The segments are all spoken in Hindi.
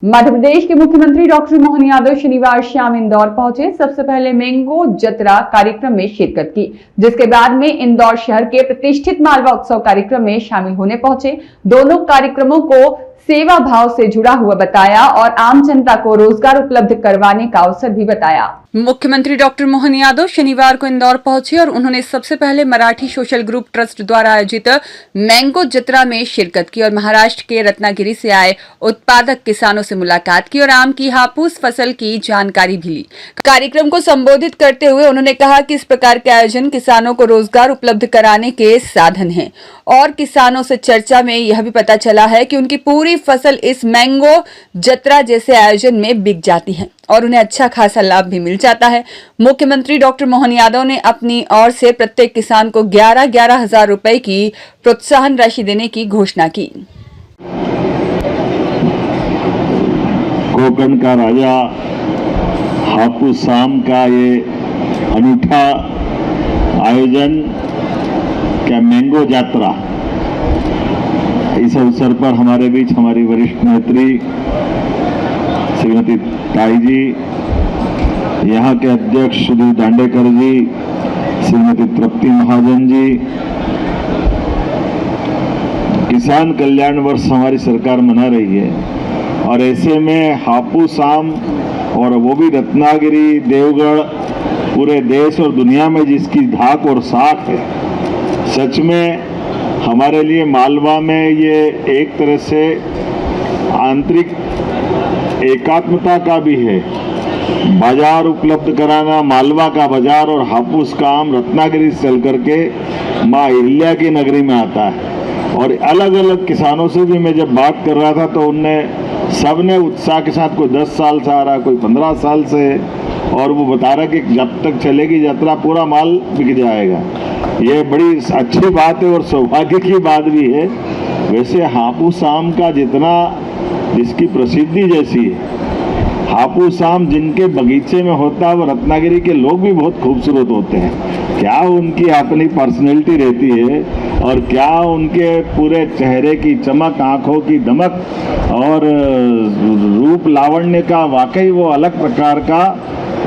मध्य प्रदेश के मुख्यमंत्री डॉक्टर मोहन यादव शनिवार शाम इंदौर पहुंचे। सबसे पहले मैंगो जतरा कार्यक्रम में शिरकत की, जिसके बाद में इंदौर शहर के प्रतिष्ठित मालवा उत्सव कार्यक्रम में शामिल होने पहुंचे। दोनों कार्यक्रमों को सेवा भाव से जुड़ा हुआ बताया और आम जनता को रोजगार उपलब्ध करवाने का अवसर भी बताया। मुख्यमंत्री डॉक्टर मोहन यादव शनिवार को इंदौर पहुंचे और उन्होंने सबसे पहले मराठी सोशल ग्रुप ट्रस्ट द्वारा आयोजित मैंगो जतरा में शिरकत की और महाराष्ट्र के रत्नागिरी से आए उत्पादक किसानों से मुलाकात की और आम की हापूस फसल की जानकारी भी ली। कार्यक्रम को संबोधित करते हुए उन्होंने कहा कि इस प्रकार के आयोजन किसानों को रोजगार उपलब्ध कराने के साधन हैं और किसानों से चर्चा में यह भी पता चला है कि उनकी पूरी फसल इस मैंगो जतरा जैसे आयोजन में बिक जाती है और उन्हें अच्छा खासा लाभ भी मिल जाता है। मुख्यमंत्री डॉक्टर मोहन यादव ने अपनी ओर से प्रत्येक किसान को 11,000 हजार रुपए की प्रोत्साहन राशि देने की घोषणा की। कोकण का राजा हापूस आम का ये अनूठा आयोजन क्या मैंगो यात्रा, इस अवसर पर हमारे बीच हमारी वरिष्ठ नेत्री श्रीमती ताई जी, यहाँ के अध्यक्ष सुधीर दांडेकर जी, श्रीमती तृप्ति महाजन जी, किसान कल्याण वर्ष हमारी सरकार मना रही है और ऐसे में हापूस आम और वो भी रत्नागिरी देवगढ़ पूरे देश और दुनिया में जिसकी धाक और साख है, सच में हमारे लिए मालवा में ये एक तरह से आंतरिक एकात्मता का भी है। बाजार उपलब्ध कराना, मालवा का बाजार और हापूस का आम रत्नागिरी से चल करके माँ अहिल्या की नगरी में आता है। और अलग अलग किसानों से भी मैं जब बात कर रहा था तो उनने सबने उत्साह के साथ, कोई 10 साल से आ रहा, कोई 15 साल से, और वो बता रहा कि जब तक चलेगी यात्रा पूरा माल बिक जाएगा। ये बड़ी अच्छी बात है और सौभाग्य की बात भी है। वैसे हापूस आम का जिसकी प्रसिद्धि जैसी है, हापूस आम जिनके बगीचे में होता है वो रत्नागिरी के लोग भी बहुत खूबसूरत होते हैं। क्या उनकी अपनी पर्सनैलिटी रहती है और क्या उनके पूरे चेहरे की चमक, आंखों की दमक और रूप लावण्य का वाकई वो अलग प्रकार का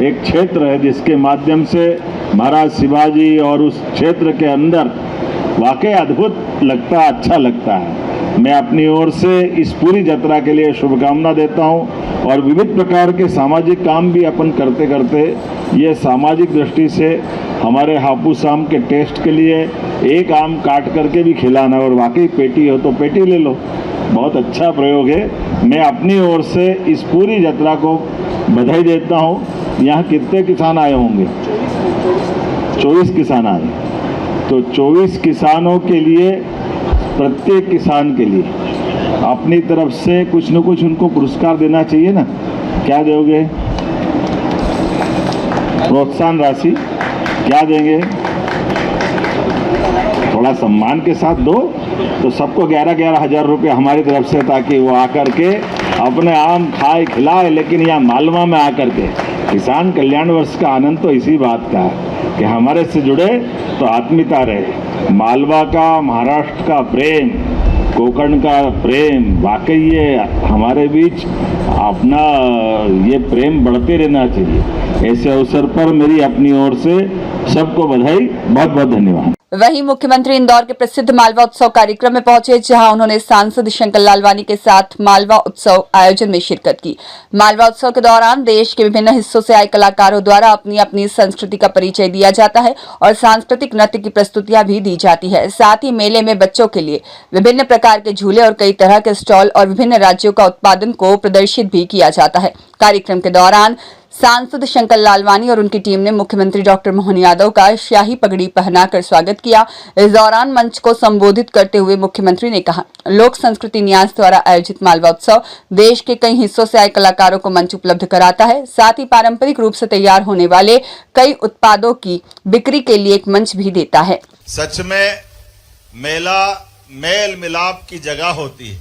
एक क्षेत्र है जिसके माध्यम से महाराज शिवाजी और उस क्षेत्र के अंदर वाकई अद्भुत लगता, अच्छा लगता है। मैं अपनी ओर से इस पूरी यात्रा के लिए शुभकामना देता हूं और विविध प्रकार के सामाजिक काम भी अपन करते करते ये सामाजिक दृष्टि से हमारे हापूस आम के टेस्ट के लिए एक आम काट करके भी खिलाना, और वाकई पेटी हो तो पेटी ले लो, बहुत अच्छा प्रयोग है। मैं अपनी ओर से इस पूरी यात्रा को बधाई देता हूं। यहाँ कितने किसान आए होंगे? 24 किसान आए, तो 24 किसानों के लिए, प्रत्येक किसान के लिए अपनी तरफ से कुछ न कुछ उनको पुरस्कार देना चाहिए ना। क्या दोगे? प्रोत्साहन राशि क्या देंगे? थोड़ा सम्मान के साथ दो, तो सबको 11,000 हजार रुपये हमारी तरफ से, ताकि वो आकर के अपने आम खाए खिलाए, लेकिन यहाँ मालवा में आकर के किसान कल्याण वर्ष का आनंद तो इसी बात का है कि हमारे से जुड़े तो आत्मीयता रहे। मालवा का, महाराष्ट्र का प्रेम, कोकण का प्रेम, वाकई ये हमारे बीच अपना ये प्रेम बढ़ते रहना चाहिए। ऐसे अवसर पर मेरी अपनी ओर से सबको बधाई, बहुत बहुत धन्यवाद। वहीं मुख्यमंत्री इंदौर के प्रसिद्ध मालवा उत्सव कार्यक्रम में पहुंचे, जहां उन्होंने सांसद शंकर लालवानी के साथ मालवा उत्सव आयोजन में शिरकत की। मालवा उत्सव के दौरान देश के विभिन्न हिस्सों से आए कलाकारों द्वारा अपनी अपनी संस्कृति का परिचय दिया जाता है और सांस्कृतिक नृत्य की प्रस्तुतियां भी दी जाती है। साथ ही मेले में बच्चों के लिए विभिन्न प्रकार के झूले और कई तरह के स्टॉल और विभिन्न राज्यों का उत्पादन को प्रदर्शित भी किया जाता है। कार्यक्रम के दौरान सांसद शंकर लालवानी और उनकी टीम ने मुख्यमंत्री डॉक्टर मोहन यादव का शाही पगड़ी पहनाकर स्वागत किया। इस दौरान मंच को संबोधित करते हुए मुख्यमंत्री ने कहा, लोक संस्कृति न्यास द्वारा आयोजित मालवा उत्सव देश के कई हिस्सों से आए कलाकारों को मंच उपलब्ध कराता है। साथ ही पारंपरिक रूप से तैयार होने वाले कई उत्पादों की बिक्री के लिए एक मंच भी देता है। सच में मेला मेल मिलाप की जगह होती है,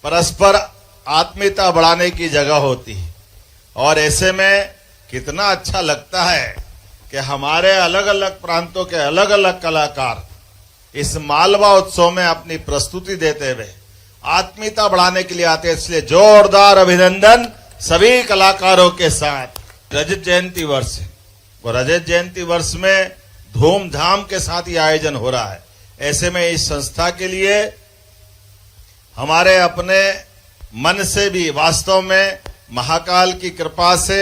परस्पर आत्मीयता बढ़ाने की जगह होती है, और ऐसे में कितना अच्छा लगता है कि हमारे अलग अलग प्रांतों के अलग अलग कलाकार इस मालवा उत्सव में अपनी प्रस्तुति देते हुए आत्मीयता बढ़ाने के लिए आते हैं। इसलिए जोरदार अभिनंदन सभी कलाकारों के साथ। रजत जयंती वर्ष है, वो रजत जयंती वर्ष में धूमधाम के साथ ये आयोजन हो रहा है। ऐसे में इस संस्था के लिए हमारे अपने मन से भी वास्तव में महाकाल की कृपा से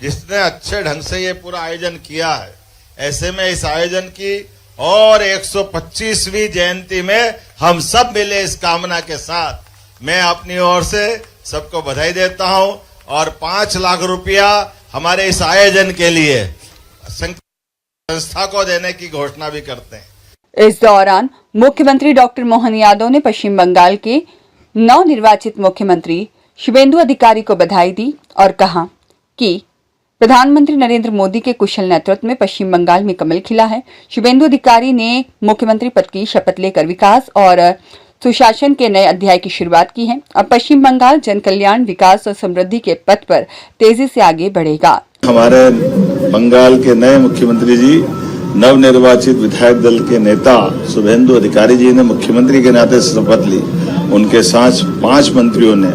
जिसने अच्छे ढंग से ये पूरा आयोजन किया है, ऐसे में इस आयोजन की और 125वीं जयंती में हम सब मिले इस कामना के साथ मैं अपनी ओर से सबको बधाई देता हूं और 5 लाख रुपया हमारे इस आयोजन के लिए संस्था को देने की घोषणा भी करते हैं। इस दौरान मुख्यमंत्री डॉक्टर मोहन यादव ने पश्चिम बंगाल के नवनिर्वाचित मुख्यमंत्री शुभेंदु अधिकारी को बधाई दी और कहा कि प्रधानमंत्री नरेंद्र मोदी के कुशल नेतृत्व में पश्चिम बंगाल में कमल खिला है। शुभेंदु अधिकारी ने मुख्यमंत्री पद की शपथ लेकर विकास और सुशासन के नए अध्याय की शुरुआत की है। अब पश्चिम बंगाल जन कल्याण, विकास और समृद्धि के पथ पर तेजी से आगे बढ़ेगा। हमारे बंगाल के नए मुख्यमंत्री जी, नवनिर्वाचित विधायक दल के नेता शुभेंदु अधिकारी जी ने मुख्यमंत्री के नाते शपथ ली। उनके साथ 5 मंत्रियों ने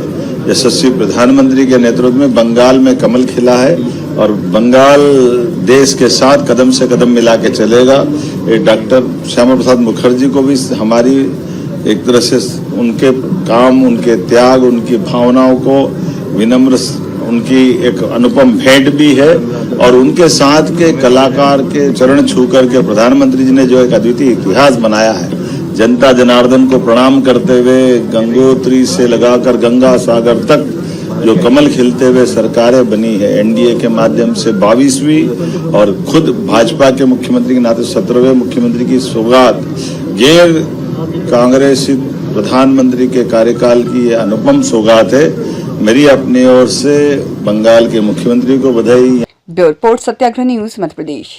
यशस्वी प्रधानमंत्री के नेतृत्व में बंगाल में कमल खिला है और बंगाल देश के साथ कदम से कदम मिला के चलेगा। डॉक्टर श्यामा प्रसाद मुखर्जी को भी हमारी एक तरह से उनके काम, उनके त्याग, उनकी भावनाओं को विनम्र, उनकी एक अनुपम भेंट भी है और उनके साथ के कलाकार के चरण छू करके प्रधानमंत्री जी ने जो एक अद्वितीय इतिहास बनाया है, जनता जनार्दन को प्रणाम करते हुए गंगोत्री से लगाकर गंगा सागर तक जो कमल खिलते हुए सरकारें बनी है एनडीए के माध्यम से 22वीं और खुद भाजपा के मुख्यमंत्री के नाते 17वें मुख्यमंत्री की सौगात, गैर कांग्रेसी प्रधानमंत्री के कार्यकाल की यह अनुपम सौगात है। मेरी अपनी ओर से बंगाल के मुख्यमंत्री को बधाई। ब्यूरो रिपोर्ट, सत्याग्रह न्यूज, मध्य प्रदेश।